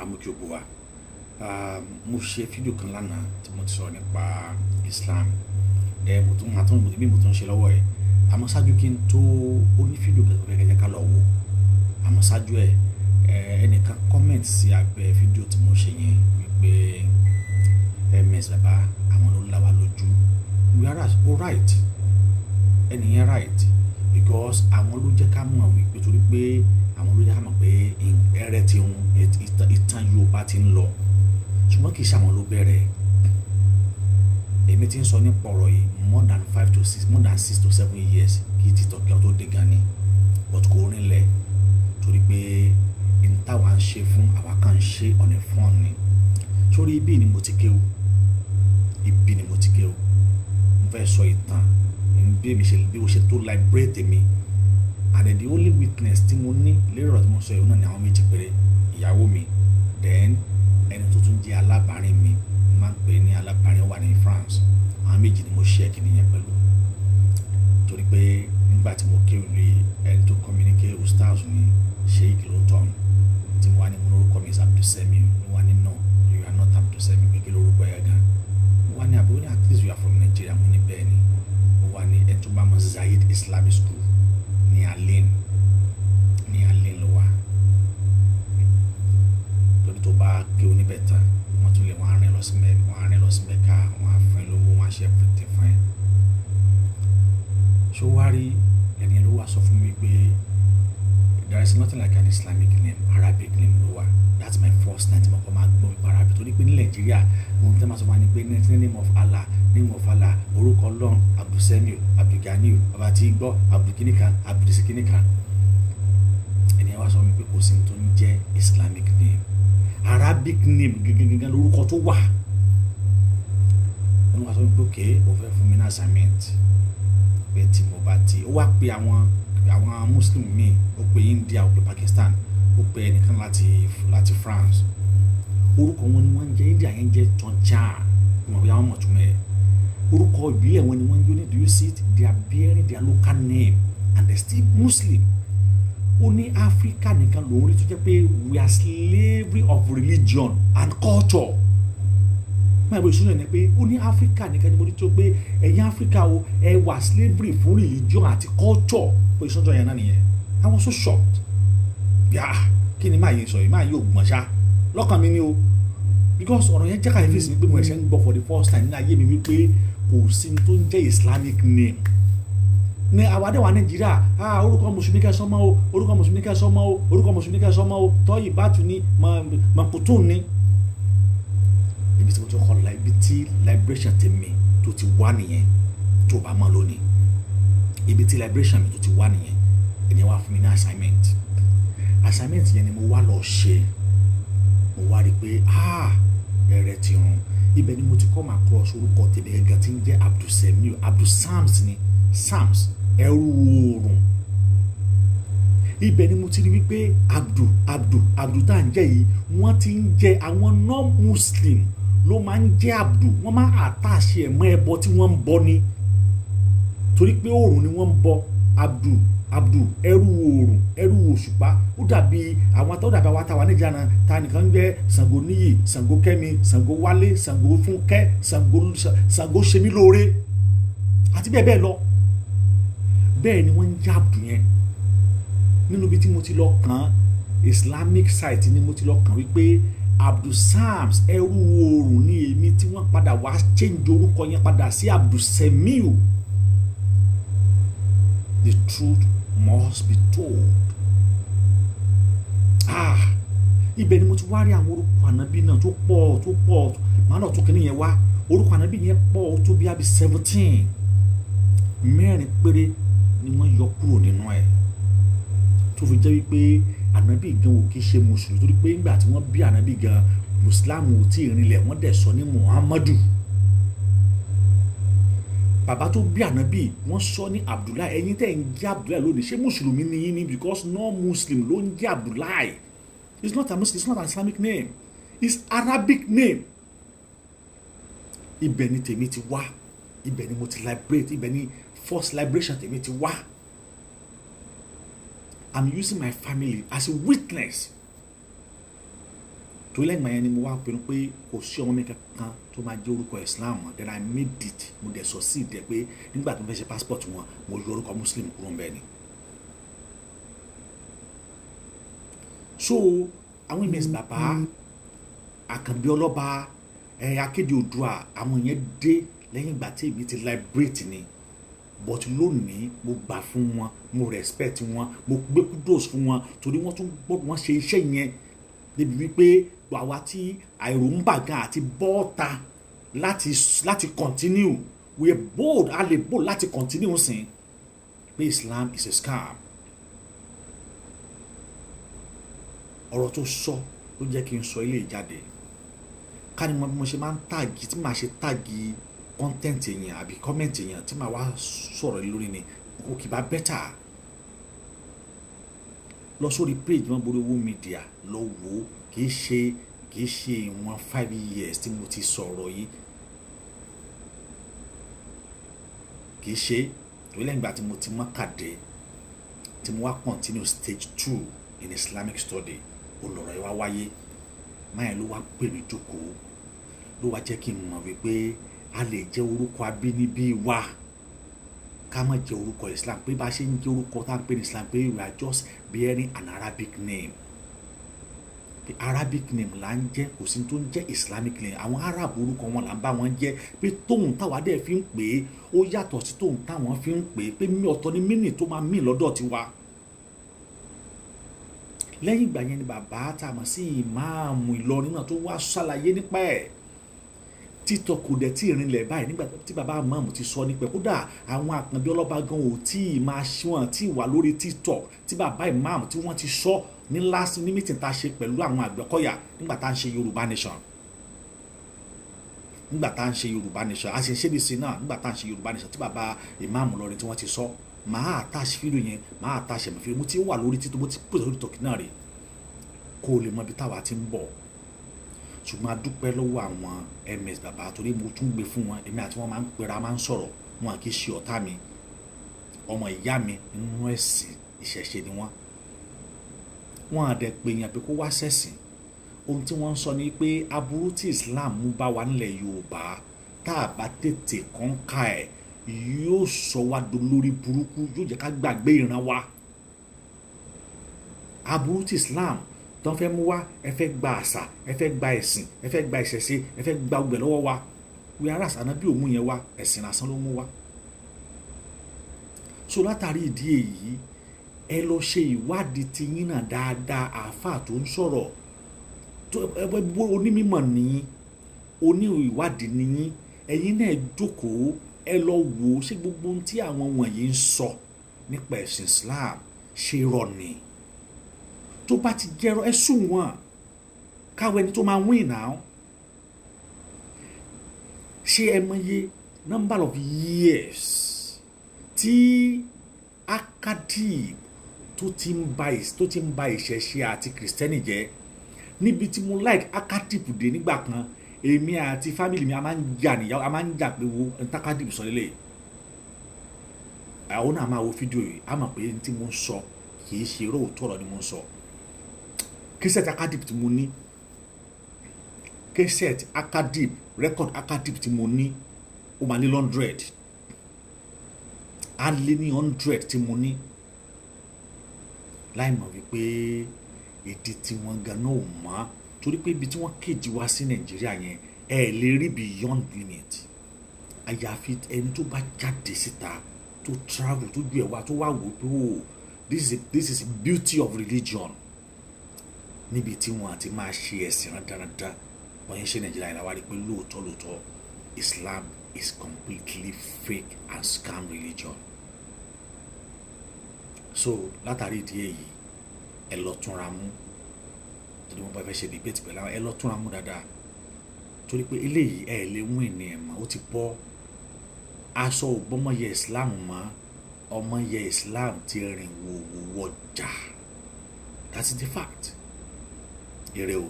amúkí ògbó wa. Mo ṣe fídíò kan lánàá tí mo ti sọ̀rọ̀ nípa Islam. Mo tún ṣe lọ́wọ́ ẹ̀. Àmọ́ ṣáájú kí n tó ó ní fídíò kan tó fẹ́ kẹ́jẹ́ ká lọ wò. Àmọ́ ṣáájú ẹ̀ ẹnìkan comment sí abẹ́ fídíò tí mo ṣe yẹn wípé ms bàbá àwọn ló là wá lójú. We are right. Ẹnìyẹn right because àwọn ló jẹ́ ká mọ̀ wípé torí pé àwọn ló jẹ́ ká mọ̀ pé ẹrẹ́ ti ń ìtàn Yorùbá ti ń lọ. Ṣùgbọ́n kì í ṣe àwọn ló bẹ̀rẹ̀. Èmi ti ń sọ nípa ọ̀rọ̀ yìí more than 6 to 7 years kí TikTok kí wọ́n tó dé gan ni. But kò rinlẹ̀ torí pé n táwa ń ṣe fún àwa kan ń ṣe ọ̀nà fún ọ̀nì. Sórí ibi ni mo ti kéwú. Mo fẹ́ sọ ìtàn bí mo ṣe tó liberate mi. And the only witness tí mo ní lérò tí mo sọ yìí náà ni àwọn méjì péré, ìyàwó mi then ẹni tó tún jẹ́ alábàárìn mi máa ń pè ní alábàárìn wà ní France. Àwọn méjì ni mo share kíni yẹn pẹ̀lú torí pé nígbà tí mo kéwú rí ẹni tó communicate ustaz ní sheik ló tọ́ tí mo wá ní mo lórúkọ mi is Abdulsemi. Mo wá ní no you are not Abdulsemi pé kí lórúkọ yẹn gan. Mo wá ní àbúrò ní at least you are from Nigeria. Mo ní bẹ́ẹ̀ ni. Mo wá ní ẹni tó bá mọ Zayed Islamic School ní Alin ló wà. Torí tó bá kéwú níbẹ̀ tán wọ́n tún lè wọ́n á rìn lọ sí Mẹ́kà wọ́n á fún ẹ lówó wọ́n á ṣe everything fún ẹ. Ṣó wá rí ẹni ló wá sọ fún mi pé there is nothing like an Islamic name, Arabic name ló wà. That's my first time tí mo kọ́ máa gbọ́ nípa Arabic torí pé ní Nàìjíríà mo tẹ́ máa sọ fún wa ní pé name of Allah orúkọ Ọlọ́run Abdulsemiu Abdulganiu bàbá tí gbọ́ Abdulkinikan Abdulsikinikan. Ẹni wá sọ mi pé kò sí ní tó ń jẹ́ Islamic name, Arabic name gẹ́gẹ́ lórúkọ tó wà. Wọ́n wá sọ mi pé okay o fẹ́ fún mi ní assignment pé tí mo bá ti ó wá pé àwọn Muslim míì ó pé India ó pé Pakistan ó pé ẹnìkan láti France. Orúkọ wọn ni wọ́n ń jẹ́ India yẹn jẹ́ Toncha wọn bí àwọn mọ̀túnmọ̀ ẹ̀. Orúkọ ìbílẹ̀ wọn ni wọ́n ń jẹ́ ní do you see it they are bearing their local name and they still Muslim. Ó ní Africa nìkan lòun rí tó jẹ́ pé we are slavery of religion and culture. Máa bọ̀ ìṣúná ẹ̀ pé ó ní Africa nìkan ni mo rí tó pé ẹ̀yin Africa o ẹ wà slavery fún religion àti culture. Pé ìṣúná yẹn náà nìyẹn. I was so shocked. Kí ni máa yẹ sọ yìí máa yóò gbọ̀n ṣá lọ́kàn mi ni o because ọ̀rọ̀ yẹn jẹ́ ká ìfèsì mi pé mo ẹ̀ṣẹ̀ ń gbọ́ for the first time ní ayé mi wípé kò sí tó ń jẹ́ Islamic name ní àwàdẹ́wà Nàìjíríà. Orúkọ mùsùlùmí kẹ́ sọ́mọ́ o orúkọ mùsùlùmí kẹ́ sọ́mọ́ o orúkọ mùsùlùmí kẹ́ sọ́mọ́ o tọ́yì bátù ní mọ̀kútùn ní. Ibi tí mo ti kọ́ ibi tí liberation tèmi tó ti wá nìyẹn tó bá mọ́ lónìí. Ibi tí liberation mi tó ti wá nìyẹn ẹni wá fún mi ní assignment yẹn ni mo wá lọ ṣe. Mo wá rí pé ẹrẹ ti rún. Ibẹ̀ ni mo ti kọ́ máa cross orúkọ tèmi gẹ́gẹ́ tí ń jẹ́ Abdulsemiu Abdulsams ni Sams ẹrú oòrùn. Ibẹ̀ ni mo ti rí wípé Abdul tá à ń jẹ́ yìí wọ́n ti ń jẹ́ àwọn non-Muslim ló máa ń jẹ́ Abdul. Wọ́n máa àtàṣe ẹ̀mọ́ ẹbọ tí wọ́n ń bọ ni torí pé oòrùn ni wọ́n ń bọ. Abdul ẹrú oòrùn ẹrú òṣùpá. Ó dàbí àwọn tó dàbí àwọn àtàwọn Nàìjíríà náà ta nìkan ń jẹ́ Ṣàngó níyì Ṣàngó kẹ́mi Ṣàngó wálé Ṣàngó fúnkẹ́ Ṣàngó ṣemí lóore àti bẹ́ẹ̀ bẹ́ẹ̀ lọ. Bẹ́ẹ̀ ni wọ́n ń jẹ́ Abdul yẹn. Nínú ibi tí mo ti lọ kàn Islamic site ni mo ti lọ kàn wípé Abdulsams ẹrú oòrùn ni èmi tí wọ́n padà wá change orúkọ yẹn padà sí Abdulsemiu. The truth must be told. Ibẹ̀ ni mo ti wá rí àwọn orúkọ ànábì náà tó pọ̀ màá lọ tó kíní yẹn wá. Orúkọ ànábì yẹn pọ̀ tó bí 17. Mẹ́rin péré ni wọ́n yọ kúrò nínú ẹ̀ tó fi jẹ́ wípé ànábì gan ò kí ṣe mùsùlùmí torí pé nígbà tí wọ́n bí ànábì gan mùsùlùmí ò tí ì rinlẹ̀ wọ́n dẹ̀ sọ ní Muhammadu. Bàbá tó bí ànábì wọ́n sọ ní Abdullahi. Ẹ̀yin tẹ́ ń jẹ́ Abdullahi lónìí ṣé mùsùlùmí ni yín ni because non-Muslim ló ń jẹ́ Abdullahi. It's not a Muslim, it's not an Islamic name, it's Arabic name. Ibẹ̀ ni tèmi ti wá. Ibẹ̀ ni mo ti liberate. Ibẹ̀ ni first liberation tèmi ti wá. I'm using my family as a witness tó lẹ́gbàá yẹn ni mo wá pinnu pé kò sí ọmọ mi kankan tó máa jẹ́ orúkọ Islam then I made it mo dẹ̀ succeed dẹ̀ pé nígbà tó ń fẹ́ ṣe passport wọn mo yọ orúkọ Muslim kúrò ń bẹ́ẹ̀ ni. So àwọn ìmẹ̀sì bàbá Àkànbí Ọlọ́ba Akéde Oòduà àwọn yẹn dé lẹ́yìn ìgbà tí èmi ti liberate ni but lónìí mo gbà fún wọn mo respect wọn mo gbé kudos fún wọn torí wọ́n tún gbọ́dọ̀ wọ́n ṣe iṣẹ́ yẹn débi wípé àwa tí àìròǹbàgà àti bọ́ọ̀ta láti continue we are bold a lè bold láti continue sìn pé Islam is a scam. Ọ̀rọ̀ tó sọ ló jẹ́ kí n sọ ilé ìjáde ká ní mo ṣe máa ń tàgì tí màá ṣe tàgì content èèyàn àbí comment èèyàn tí màá wá sọ̀rọ̀ lórí ni kò kì bá bẹ́tà lọ sórí page wọn borí owó media lọ wò ó kì í ṣe ìwọ̀n 5 years tí mo ti sọ̀rọ̀ yìí kì í ṣe tó lẹ́yìn ìgbà tí mo ti mọ́kàdé tí mo wá continue stage 2 in Islamic study olùrọ̀ yìí wá wáyé máyà ló wá pè mí jókòó ló wá jẹ́ kí n mọ̀ wípé a lè jẹ́ orúkọ abínibí wa ká má jẹ́ orúkọ Islam pé bá ṣe ń jẹ́ orúkọ tá à ń pè ní Islam pé we are just bearing an Arabic name pé Arabic name là ń jẹ́ kò sí tó ń jẹ́ Islamic name àwọn Arab orúkọ wọn là ń bá wọn jẹ́ pé tóun táwa dẹ̀ fi ń pè é ó yàtọ̀ sí tóun táwọn fi ń pè é pé ọ̀tọ̀ ni mínì tó máa mí lọ́dọ̀ tiwa. Lẹ́yìn ìgbà yẹn ni bàbá tá a mọ̀ sí ìmáàmù Ìlọrin náà tó wá ṣàlàyé nípa ẹ̀ títọ́ kò dẹ̀ tí ìrìnlẹ̀ báyìí nígbà tí bàbá ìmáàmù ti sọ nípa kódà àwọn Àkànbí Ọlọ́ba gan ò tí ì máa ṣíwọ̀n tí ì wà lórí títọ́ tí bàbá ìmáàmù tí wọ́n ti sọ ní last ní meeting tá a ṣe pẹ̀lú àwọn Àgbẹ̀kọ̀yà nígbà tá a ń ṣe Yorùbá Nation a ṣe ṣe dìísí náà nígbà tá a ń ṣe Yorùbá Nation tí bàbá ìmáàmù lọrin tí wọ́n ti sọ máa attach fídíò yẹn máa attach ẹ̀mí fídíò mo ti wà lórí títọ́ mo ti pèsè lórí tọ́kì náà rè kó o lè mọ ibi táwa ti ń bọ̀ ṣùgbọ́n a dúpẹ́ lọ́wọ́ àwọn ms bàbá torí mo tún gbé fún wọn èmi àti wọn máa ń pera máa ń sọ̀rọ̀ wọn kì í ṣe ọ̀tá mi ọmọ ìyá mi nínú ẹ̀sìn ìṣẹ̀ṣe ni wọn àdẹ pé yẹn pé kó wá ṣẹ̀sìn ohun tí wọ́n ń sọ ni pé aburú tí Islam mú bá wa nílẹ̀ Yorùbá tá a bá tètè kọ́ńkà ẹ̀ yóò sọ wá dolórí burúkú yóò jẹ́ ká gbàgbé ìran wa aburú tí Islam tó ń fẹ́ mú wá ẹ fẹ́ gba àṣà ẹ fẹ́ gba ẹ̀sìn ẹ fẹ́ gba ìṣẹ̀ṣe ẹ fẹ́ gba ọgbẹ̀ lọ́wọ́ wa wíwárà ànábì òmù yẹn wá ẹ̀sìn lásán ló mú wá. So látàrí ìdí èyí ẹ lọ ṣe ìwádìí ti yín náà dáadáa àáfàá tó ń sọ̀rọ̀ onímọ̀ nìyí oní ìwádìí nìyí ẹ̀yin náà jókòó ẹ lọ wò ó ṣé gbogbo ohun tí àwọn wọ̀nyí ń sọ nípa ẹ̀sìn Islam ṣe rọ̀ ni tó bá ti jẹ́rọ ẹ sùn wọn káwọ ẹni tó máa win now ṣé ẹ mọye number of years tí Akadib tó ti ń ba ìṣẹ̀ṣe àti kìrìsìtẹ́nì jẹ́ níbi tí mo like Akadib dé nígbà kan èmi àti family mi a máa ń jà níyàwó a máa ń jà pé wo ẹni tí Akadib sọ lélẹ̀ àwọn náà máa wo fídíò yìí a mọ̀ pé ní tí mo ń sọ kì í ṣe eré òótọ́ ọ̀rọ̀ ni mo ń sọ. Kẹsẹ̀tì Akadib tí mo ní kẹsẹ̀tì Akadib record Akadib tí mo ní ó máa ní 100 á lé ní 100 tí mo ní láì mọ̀ wípé èdè tí wọ́n gan náà ò mọ́ torí pé ibi tí wọ́n kéjì wá sí Nàìjíríà yẹn ẹ lè rí beyond limit àyàfi ẹni tó bá jáde síta tó travel tó ju ẹ̀ wá tó wá wò pé oh this is beauty of religion níbi tí wọn àti máa ṣe ẹ̀sìn rádaràda wọ́n yẹn ṣe Nàìjíríà yẹn la wá rí pé lóòótọ́ Islam is completely fake and scam religion. So látàrí ìdí èyí ẹ lọ túnra mú torí wọn bá fẹ́ ṣe debate pẹ̀lú àwọn ẹ lọ túnra mú dáadáa torí pé eléyìí ẹ lè wún ìní ẹ̀ mọ́ ó ti bọ́ aṣọ ògbọ́mọyẹ Islam mọ́ ọmọyẹ Islam ti rìn wòwò wọjà that's the fact. Ire o.